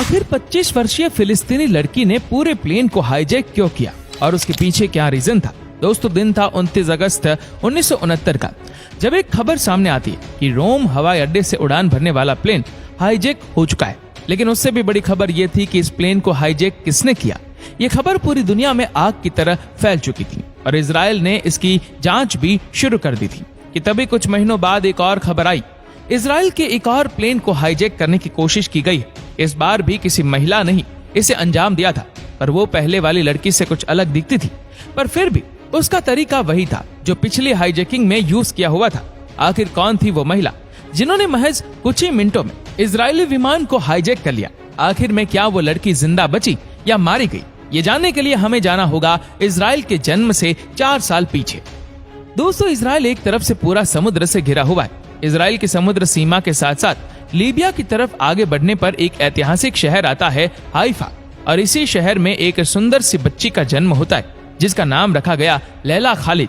आखिर 25 वर्षीय फिलिस्तीनी लड़की ने पूरे प्लेन को हाईजैक क्यों किया और उसके पीछे क्या रीजन था? दोस्तों, दिन था 29 अगस्त 1969 का, जब एक खबर सामने आती है कि रोम हवाई अड्डे से उड़ान भरने वाला प्लेन हाईजैक हो चुका है। लेकिन उससे भी बड़ी खबर ये थी कि इस प्लेन को हाईजैक किसने किया। ये खबर पूरी दुनिया में आग की तरह फैल चुकी थी और इजराइल ने इसकी जांच भी शुरू कर दी थी कि तभी कुछ महीनों बाद एक और खबर आई। इजराइल के एक और प्लेन को हाईजैक करने की कोशिश की गई है। इस बार भी किसी महिला ने ही इसे अंजाम दिया था, पर वो पहले वाली लड़की से कुछ अलग दिखती थी, पर फिर भी उसका तरीका वही था जो पिछली हाईजैकिंग में यूज किया हुआ था। आखिर कौन थी वो महिला जिन्होंने महज कुछ ही मिनटों में इजरायली विमान को हाईजैक कर लिया? आखिर में क्या वो लड़की जिंदा बची या मारी गई? ये जानने के लिए हमें जाना होगा इजराइल के जन्म से 4 साल पीछे। दोस्तों, इजराइल एक तरफ से पूरा समुद्र से घिरा हुआ है। इजराइल की समुद्र सीमा के साथ साथ लीबिया की तरफ आगे बढ़ने पर एक ऐतिहासिक शहर आता है हाइफा, और इसी शहर में एक सुंदर सी बच्ची का जन्म होता है जिसका नाम रखा गया लैला खालिद।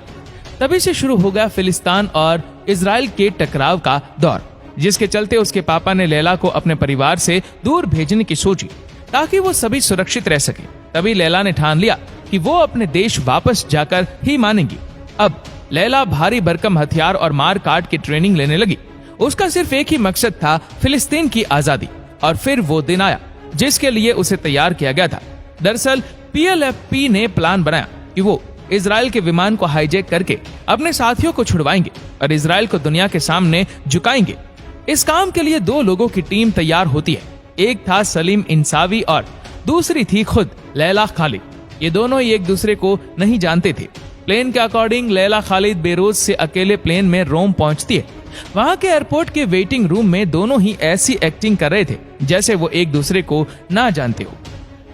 तभी से शुरू हो गया फिलिस्तीन और इजराइल के टकराव का दौर, जिसके चलते उसके पापा ने लैला को अपने परिवार से दूर भेजने की सोची ताकि वो सभी सुरक्षित रह सके। तभी लैला ने ठान लिया कि वो अपने देश वापस जाकर ही मानेंगी। अब लैला भारी भरकम हथियार और मार काट की ट्रेनिंग लेने लगी। उसका सिर्फ एक ही मकसद था, फिलिस्तीन की आजादी। और फिर वो दिन आया जिसके लिए उसे तैयार किया गया था। दरअसल PLFP ने प्लान बनाया कि वो इजराइल के विमान को हाईजैक करके अपने साथियों को छुड़वाएंगे और इजराइल को दुनिया के सामने झुकाएंगे। इस काम के लिए 2 लोगों की टीम तैयार होती है। एक था सलीम इंसावी और दूसरी थी खुद लैला खालिद। ये दोनों ही एक दूसरे को नहीं जानते थे। प्लेन के अकॉर्डिंग लैला खालिद बेरोज से अकेले प्लेन में रोम पहुंचती है। वहां के एयरपोर्ट के वेटिंग रूम में दोनों ही ऐसी एक्टिंग कर रहे थे जैसे वो एक दूसरे को ना जानते हो।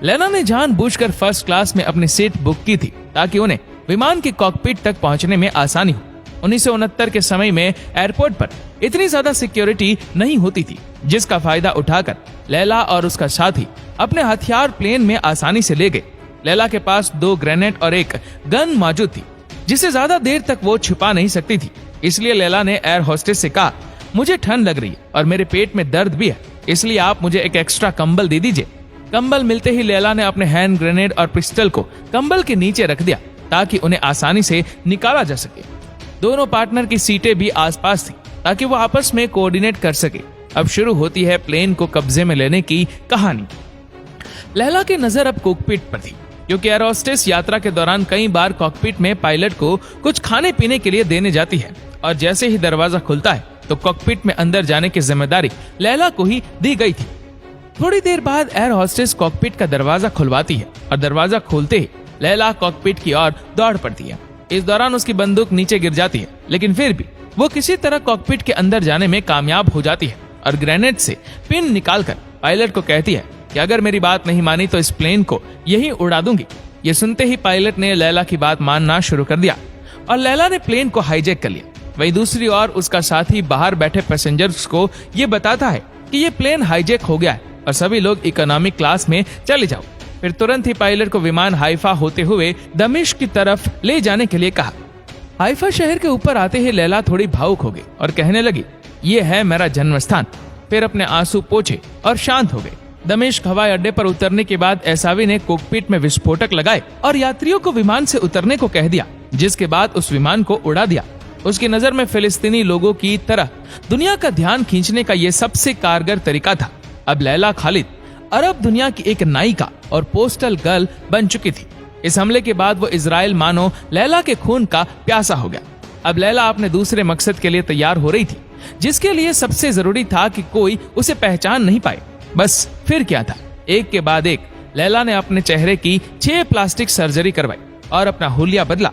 लैला ने जानबूझकर फर्स्ट क्लास में अपनी सीट बुक की थी ताकि उन्हें विमान के कॉकपिट तक पहुंचने में आसानी हो। 1969 के समय में एयरपोर्ट पर इतनी ज्यादा सिक्योरिटी नहीं होती थी, जिसका फायदा उठाकर लैला और उसका साथी अपने हथियार प्लेन में आसानी से ले गए। लैला के पास 2 ग्रेनेड और एक गन मौजूद थी जिसे ज्यादा देर तक वो छुपा नहीं सकती थी। इसलिए लैला ने एयर होस्टेस से कहा, मुझे ठंड लग रही है और मेरे पेट में दर्द भी है, इसलिए आप मुझे एक एक्स्ट्रा कंबल दे दीजिए। कंबल मिलते ही लैला ने अपने हैंड ग्रेनेड और पिस्टल को कंबल के नीचे रख दिया ताकि उन्हें आसानी से निकाला जा सके। दोनों पार्टनर की सीटें भी आसपास थी ताकि वो आपस में कोऑर्डिनेट कर सके। अब शुरू होती है प्लेन को कब्जे में लेने की कहानी। लैला की नजर अब कॉकपिट पर थी, क्योंकि एयर होस्टेस यात्रा के दौरान कई बार कॉकपिट में पायलट को कुछ खाने पीने के लिए देने जाती है, और जैसे ही दरवाजा खुलता है तो कॉकपिट में अंदर जाने की जिम्मेदारी लैला को ही दी गई थी। थोड़ी देर बाद एयर होस्टेस कॉकपिट का दरवाजा खुलवाती है और दरवाजा खोलते ही लैला कॉकपिट की ओर दौड़ पड़ती है। इस दौरान उसकी बंदूक नीचे गिर जाती है, लेकिन फिर भी वो किसी तरह कॉकपिट के अंदर जाने में कामयाब हो जाती है और ग्रेनेड से पिन निकालकर पायलट को कहती है कि अगर मेरी बात नहीं मानी तो इस प्लेन को यहीं उड़ा दूंगी। ये सुनते ही पायलट ने लैला की बात मानना शुरू कर दिया और लैला ने प्लेन को हाईजैक कर लिया। वहीं दूसरी ओर उसका साथी बाहर बैठे पैसेंजर्स को ये बताता है कि ये प्लेन हाईजैक हो गया है और सभी लोग इकोनॉमिक क्लास में चले जाओ। फिर तुरंत ही पायलट को विमान हाइफा होते हुए दमिश्क की तरफ ले जाने के लिए कहा। हाइफा शहर के ऊपर आते ही लैला थोड़ी भावुक हो गई और कहने लगी, ये है मेरा जन्म स्थान। फिर अपने आंसू पोंछे और शांत हो गए। दमिश्क हवाई अड्डे पर उतरने के बाद एसावी ने कॉकपिट में विस्फोटक लगाए और यात्रियों को विमान से उतरने को कह दिया, जिसके बाद उस विमान को उड़ा दिया। उसकी नजर में फिलिस्तीनी लोगों की तरह दुनिया का ध्यान खींचने का ये सबसे कारगर तरीका था। अब लैला खालिद अरब दुनिया की एक नायिका और पोस्टल गर्ल बन चुकी थी। इस हमले के बाद वो इजराइल मानो लैला के खून का प्यासा हो गया। अब लैला अपने दूसरे मकसद के लिए तैयार हो रही थी, जिसके लिए सबसे जरूरी था कि कोई उसे पहचान नहीं पाए। बस फिर क्या था, एक के बाद एक लैला ने अपने चेहरे की 6 प्लास्टिक सर्जरी करवाई और अपना हुलिया बदला।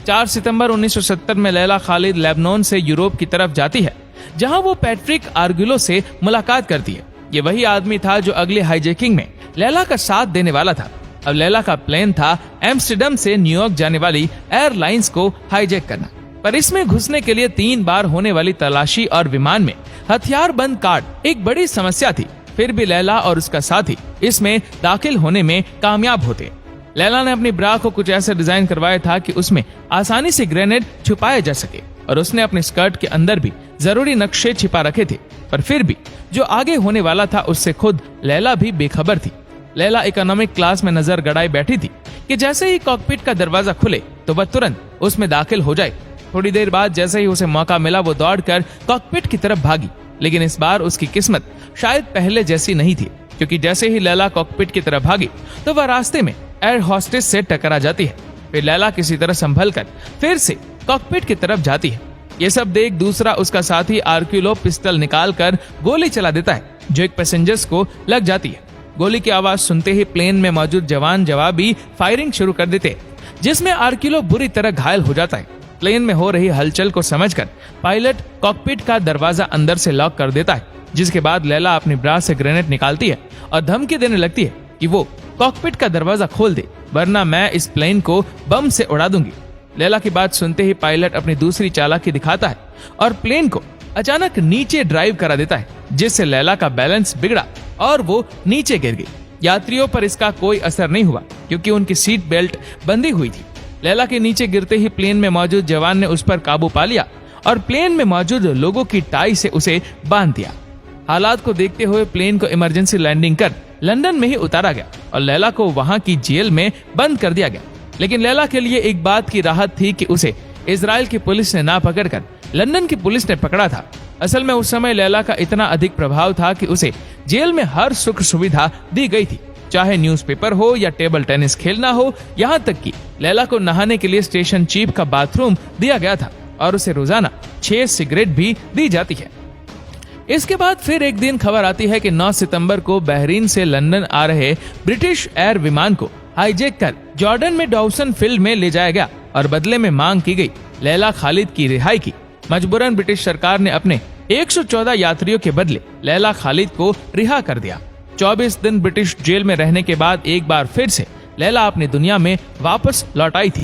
4 सितंबर 1970 में लैला खालिद लेबनान से यूरोप की तरफ जाती है, जहां वो पैट्रिक आर्गुलो से मुलाकात करती है। ये वही आदमी था जो अगले हाईजैकिंग में लैला का साथ देने वाला था। अब लैला का प्लान था एम्स्टर्डम से न्यूयॉर्क जाने वाली एयरलाइंस को हाईजैक करना, पर इसमें घुसने के लिए 3 बार होने वाली तलाशी और विमान में हथियार बंद कार्ड एक बड़ी समस्या थी। फिर भी लैला और उसका साथी इसमें दाखिल होने में कामयाब होते। लैला ने अपनी ब्रा को कुछ ऐसे डिजाइन करवाया था कि उसमें आसानी से ग्रेनेड छुपाए जा सके, और उसने अपने स्कर्ट के अंदर भी जरूरी नक्शे छिपा रखे थे पर फिर भी जो आगे होने वाला था उससे खुद लैला भी बेखबर थी। लैला इकोनॉमिक क्लास में नजर गड़ाए बैठी थी कि जैसे ही कॉकपिट का दरवाजा खुले तो वह तुरंत उसमें दाखिल हो जाए। थोड़ी देर बाद जैसे ही उसे मौका मिला वो दौड़कर कॉकपिट की तरफ भागी, लेकिन इस बार उसकी किस्मत शायद पहले जैसी नहीं थी, क्योंकि जैसे ही लैला कॉकपिट की तरफ भागी तो वह रास्ते में एयर होस्टेस से टकरा जाती है। फिर लैला किसी तरह संभलकर फिर से कॉकपिट की तरफ जाती है। ये सब देख दूसरा उसका साथी आर्क्यूलो पिस्टल निकालकर गोली चला देता है, जो एक पैसेंजर्स को लग जाती है। गोली की आवाज सुनते ही प्लेन में मौजूद जवान जवाबी फायरिंग शुरू कर देते हैं, जिसमें आर्क्यूलो बुरी तरह घायल हो जाता है। प्लेन में हो रही हलचल को समझकर पायलट कॉकपिट का दरवाजा अंदर से लॉक कर देता है, जिसके बाद लैला अपनी ब्रा से ग्रेनेड निकालती है और धमकी देने लगती है कि वो कॉकपिट का दरवाजा खोल दे, वरना मैं इस प्लेन को बम से उड़ा दूंगी। लैला की बात सुनते ही पायलट अपनी दूसरी चालाकी दिखाता है और प्लेन को अचानक नीचे ड्राइव करा देता है, जिससे लैला का बैलेंस बिगड़ा और वो नीचे गिर गई। यात्रियों पर इसका कोई असर नहीं हुआ, क्योंकि उनकी सीट बेल्ट बंधी हुई थी। लैला के नीचे गिरते ही प्लेन में मौजूद जवान ने उस पर काबू पा लिया और प्लेन में मौजूद लोगों की टाई से उसे बांध दिया। हालात को देखते हुए प्लेन को इमरजेंसी लैंडिंग कर लंदन में ही उतारा गया और लैला को वहां की जेल में बंद कर दिया गया। लेकिन लैला के लिए एक बात की राहत थी कि उसे इजराइल की पुलिस ने ना पकड़कर लंदन की पुलिस ने पकड़ा था। असल में उस समय लैला का इतना अधिक प्रभाव था कि उसे जेल में हर सुख सुविधा दी गई थी, चाहे न्यूज़पेपर हो या टेबल टेनिस खेलना हो। यहाँ तक कि लैला को नहाने के लिए स्टेशन चीफ का बाथरूम दिया गया था और उसे रोजाना 6 सिगरेट भी दी जाती है। इसके बाद फिर एक दिन खबर आती है कि 9 सितंबर को बहरीन से लंदन आ रहे ब्रिटिश एयर विमान को हाईजैक कर जॉर्डन में डॉवसन फील्ड में ले जाया गया और बदले में मांग की गई लैला खालिद की रिहाई की। मजबूरन ब्रिटिश सरकार ने अपने 114 यात्रियों के बदले लैला खालिद को रिहा कर दिया। 24 दिन ब्रिटिश जेल में रहने के बाद एक बार फिर से लैला अपनी दुनिया में वापस लौट आई थी।